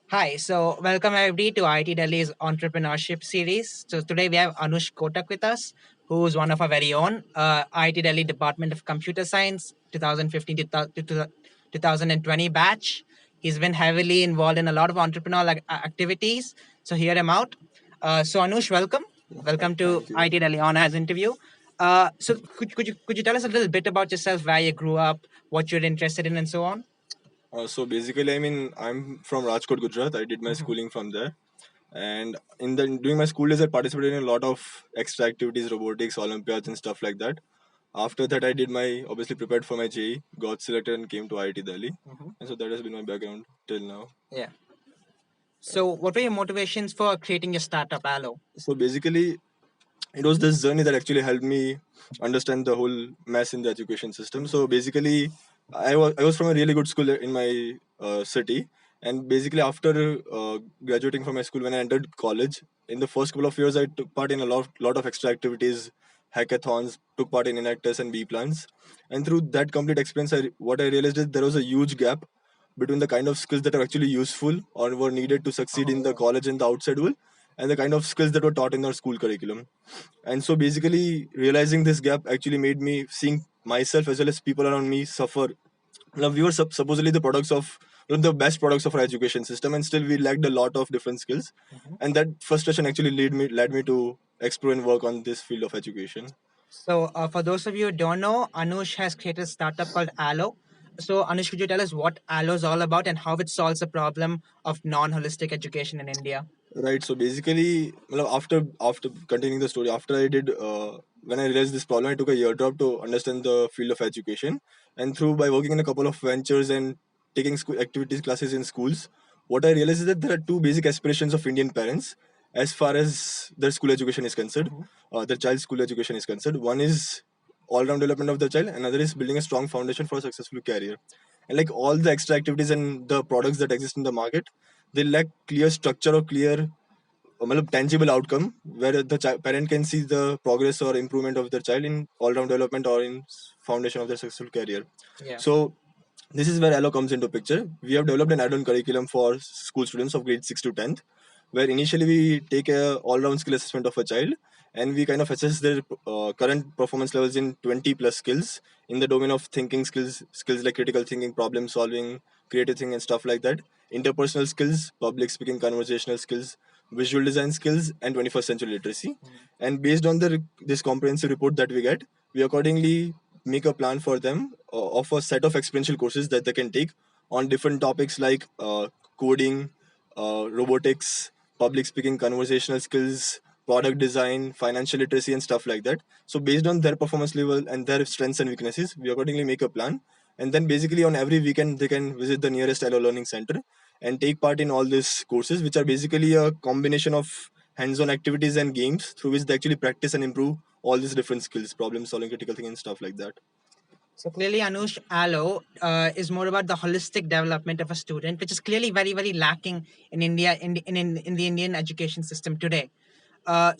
Hi, so welcome everybody to IIT Delhi's Entrepreneurship Series. So today we have Anoosh Kotak with us, who is one of our very own IIT Delhi Department of Computer Science 2015 to 2020 batch. He's been heavily involved in a lot of entrepreneurial activities. So hear him out. So Anoosh, welcome. Welcome to Thank you. IIT Delhi on as interview. So could you tell us a little bit about yourself, where you grew up, what you're interested in, and so on? So basically, I'm from Rajkot, Gujarat. I did my schooling from there, and in the during my school days, I participated in a lot of extra activities, robotics, Olympiads, and stuff like that. After that, I did my obviously prepared for my JE, got selected, and came to IIT Delhi, and so that has been my background till now. Yeah. So, what were your motivations for creating your startup, Allo? So basically, it was this journey that actually helped me understand the whole mess in the education system. So basically, I was from a really good school in my city, and basically after graduating from my school, when I entered college, in the first couple of years, I took part in a lot of extra activities, hackathons, took part in Enact tests and B plans, and through that complete experience, what I realized is there was a huge gap between the kind of skills that are actually useful or were needed to succeed in the college and the outside world, and the kind of skills that were taught in our school curriculum. And so basically realizing this gap actually made me seeing myself as well as people around me suffer. Now we were supposedly the products of one of the best products of our education system, and still we lacked a lot of different skills. And that frustration actually led me to explore and work on this field of education. So, for those of you who don't know, Anush has created a startup called Allo. So, Anush, could you tell us what Allo is all about and how it solves the problem of non-holistic education in India? Right. So basically, well, after continuing the story, after I did when I realized this problem, I took a year drop to understand the field of education, and through by working in a couple of ventures and taking school activities classes in schools, what I realized is that there are two basic aspirations of Indian parents as far as their school education is concerned, their child's school education is concerned. One is all-round development of the child, another is building a strong foundation for a successful career. And like all the extra activities and the products that exist in the market, they lack clear structure or clear tangible outcome where the parent can see the progress or improvement of their child in all-round development or in foundation of their successful career. Yeah. So this is where Allo comes into picture. We have developed an add-on curriculum for school students of grade 6 to 10th, where initially we take a all-round skill assessment of a child, and we kind of assess their current performance levels in 20 plus skills in the domain of thinking skills, skills like critical thinking, problem solving, creative thinking, and stuff like that. Interpersonal skills, public speaking, conversational skills, visual design skills, and 21st century literacy. And based on this comprehensive report that we get, we accordingly make a plan for them of a set of experiential courses that they can take on different topics like coding, robotics, public speaking, conversational skills, product design, financial literacy, and stuff like that. So based on their performance level and their strengths and weaknesses, we accordingly make a plan. And then basically on every weekend, they can visit the nearest Allo Learning Center and take part in all these courses, which are basically a combination of hands-on activities and games through which they actually practice and improve all these different skills, problem solving, critical thinking, and stuff like that. So clearly, Anush, Allo is more about the holistic development of a student, which is clearly very, very lacking in India in the Indian education system today.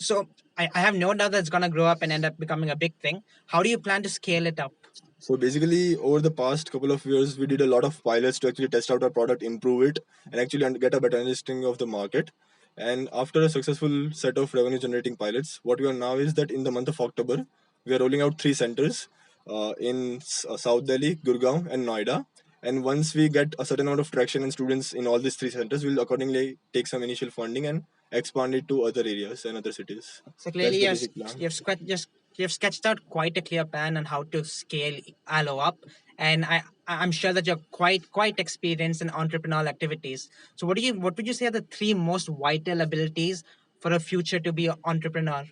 So I have no doubt that it's going to grow up and end up becoming a big thing. How do you plan to scale it up? So basically, over the past couple of years, we did a lot of pilots to actually test out our product, improve it, and actually get a better understanding of the market. And after a successful set of revenue generating pilots, what we are now is that in the month of October, we are rolling out three centers in South Delhi, Gurgaon, and Noida. And once we get a certain amount of traction and students in all these three centers, we'll accordingly take some initial funding and expand it to other areas and other cities. So That's clearly, the basic plan. you've sketched out quite a clear plan on how to scale Allo up, and I'm sure that you're quite experienced in entrepreneurial activities. So what would you say are the three most vital abilities for a future to be an entrepreneur?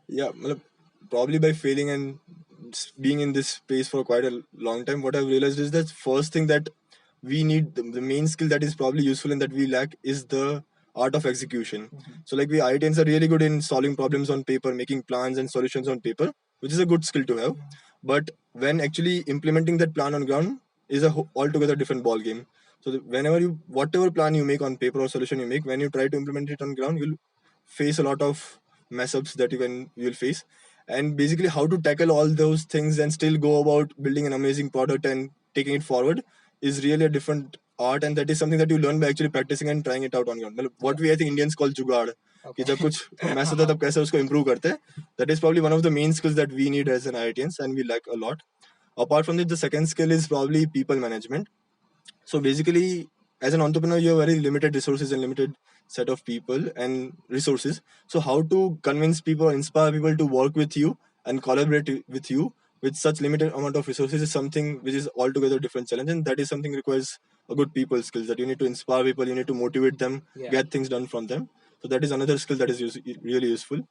Yeah, matlab, probably by failing and being in this space for quite a long time, what I've realized is that first thing that we need, the main skill that is probably useful and that we lack is the art of execution. So like we IITians are really good in solving problems on paper, making plans and solutions on paper, which is a good skill to have. But when actually implementing that plan on ground is a altogether different ball game. So whenever whatever plan you make on paper or solution you make, when you try to implement it on ground, you'll face a lot of mess ups that you'll face, and basically how to tackle all those things and still go about building an amazing product and taking it forward is really a different art, and that is something that you learn by actually practicing and trying it out on your own. What we I think Indians call jugaad. कि जब कुछ mess होता है तब कैसे उसको improve करते हैं. That is probably one of the main skills that we need as an IITians, and we lack a lot. Apart from this, the second skill is probably people management. So basically, as an entrepreneur, you have very limited resources and limited set of people and resources. So how to convince people, inspire people to work with you and collaborate with you with such limited amount of resources is something which is altogether different challenge, and that is something requires a good people skills, that you need to inspire people, you need to motivate them, get things done from them. So that is another skill that is really useful.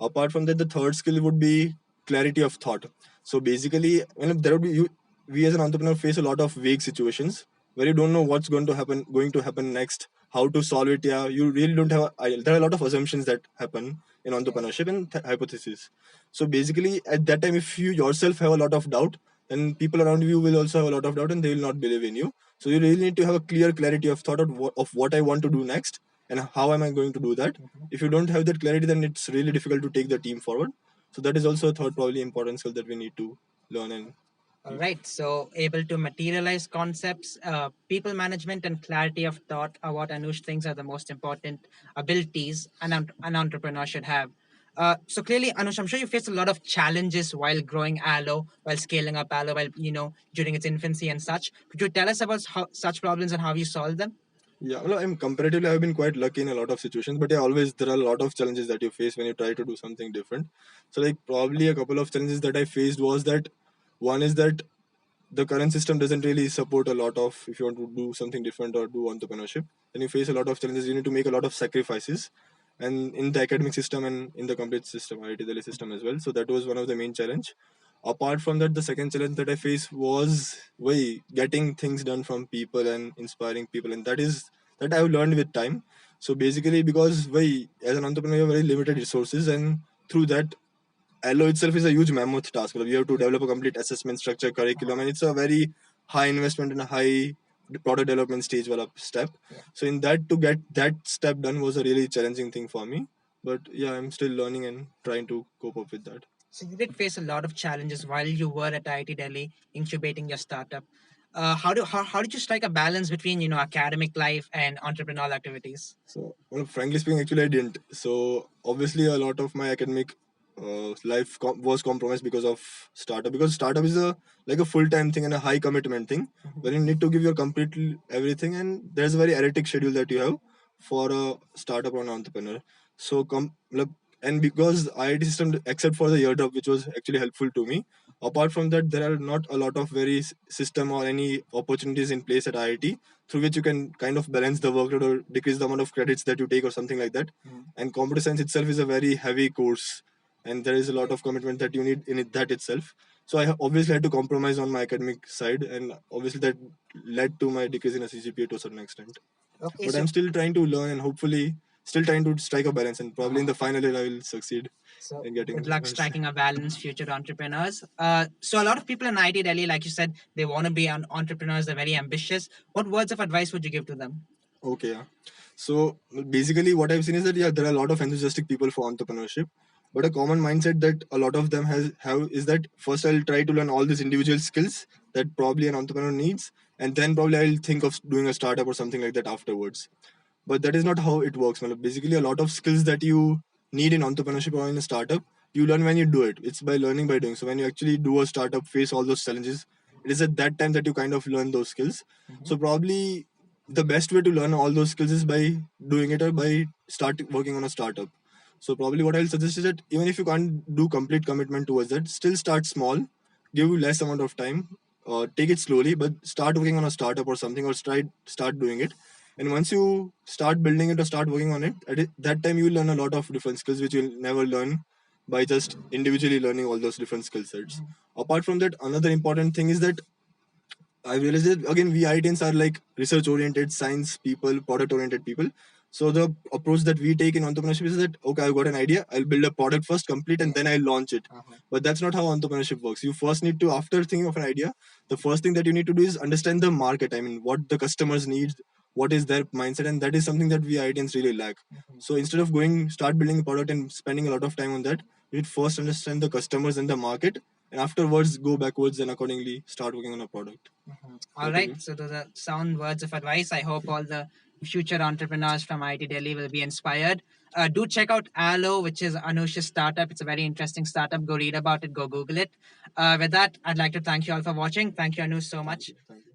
Apart from that, the third skill would be clarity of thought. So basically, there would be we as an entrepreneur face a lot of vague situations where you don't know what's going to happen next, how to solve it. Yeah, you really don't have. There are a lot of assumptions that happen in entrepreneurship and hypotheses. So basically, at that time, if you yourself have a lot of doubt, then people around you will also have a lot of doubt and they will not believe in you. So you really need to have a clear clarity of thought of what I want to do next and how am I going to do that. If you don't have that clarity, then it's really difficult to take the team forward. So that is also a third probably important skill that we need to learn. And All right. So, able to materialize concepts, people management, and clarity of thought are what Anush thinks are the most important abilities an entrepreneur should have. So clearly, Anush, I'm sure you faced a lot of challenges while growing Allo, while scaling up Allo, while during its infancy and such. Could you tell us about such problems and how you solved them? yeah, well, I'm comparatively I've been quite lucky in a lot of situations, but yeah, always there are a lot of challenges that you face when you try to do something different. So like probably a couple of challenges that I faced was that one is that the current system doesn't really support a lot of, if you want to do something different or do entrepreneurship, then you face a lot of challenges. You need to make a lot of sacrifices, and in the academic system and in the complete system, IIT Delhi system as well. So that was one of the main challenge. Apart from that, the second challenge that I faced was getting things done from people and inspiring people, and that I've learned with time. So basically, because as an entrepreneur, you have very limited resources, and through that Allo itself is a huge mammoth task. You have to develop a complete assessment structure, curriculum, and it's a very high investment and a high product development stage wala step. So in that, to get that step done was a really challenging thing for me. But yeah, I'm still learning and trying to cope up with that. So you did face a lot of challenges while you were at IIT Delhi incubating your startup. How did you strike a balance between academic life and entrepreneurial activities? So, well, frankly speaking, actually, I didn't. So, obviously, a lot of my academic life was compromised because of startup. Because startup is a like a full time thing and a high commitment thing, where you need to give your completely everything, and there's a very erratic schedule that you have for a startup or an entrepreneur. So, and because IIT system, except for the year drop, which was actually helpful to me. Apart from that, there are not a lot of very system or any opportunities in place at IIT through which you can kind of balance the workload or decrease the amount of credits that you take or something like that. And computer science itself is a very heavy course, and there is a lot of commitment that you need in that itself. So I obviously had to compromise on my academic side, and obviously that led to my decrease in a CGPA to a certain extent. Okay, But so I'm still trying to learn and hopefully still trying to strike a balance, and probably in the final year I will succeed so in getting good luck this. striking a balance, future entrepreneurs. So a lot of people in IIT Delhi, like you said, they want to be an entrepreneurs. They're very ambitious. What words of advice would you give to them? Okay, yeah. So basically, what I've seen is that yeah, there are a lot of enthusiastic people for entrepreneurship, but a common mindset that a lot of them have is that first I'll try to learn all these individual skills that probably an entrepreneur needs, and then probably I'll think of doing a startup or something like that afterwards. But that is not how it works. Matlab, basically, a lot of skills that you need in entrepreneurship or in a startup, you learn when you do it. It's by learning by doing. So when you actually do a startup, face all those challenges, it is at that time that you kind of learn those skills. So probably the best way to learn all those skills is by doing it or by start working on a startup. So probably what I'll suggest is that even if you can't do complete commitment towards that, still start small, give you less amount of time, take it slowly, but start working on a startup or something, or start doing it. And once you start building it or start working on it, that time you will learn a lot of different skills which you'll never learn by just individually learning all those different skill sets. Apart from that, another important thing is that I realized that again, we IITians are like research oriented, science people, product oriented people. So the approach that we take in entrepreneurship is that okay, I've got an idea, I'll build a product first, complete, and then I'll launch it. But that's not how entrepreneurship works. You first need to, after thinking of an idea, the first thing that you need to do is understand the market. I mean, what the customers need, what is their mindset, and that is something that we IITians really lack. So instead of start building a product and spending a lot of time on that, you need first understand the customers and the market, and afterwards go backwards and accordingly start working on a product. All right. So those are sound words of advice. I hope all the future entrepreneurs from IIT Delhi will be inspired. Do check out Allo, which is Anoosh's startup. It's a very interesting startup. Go read about it. Go Google it. With that, I'd like to thank you all for watching. Thank you, Anoosh, so much. Thank you.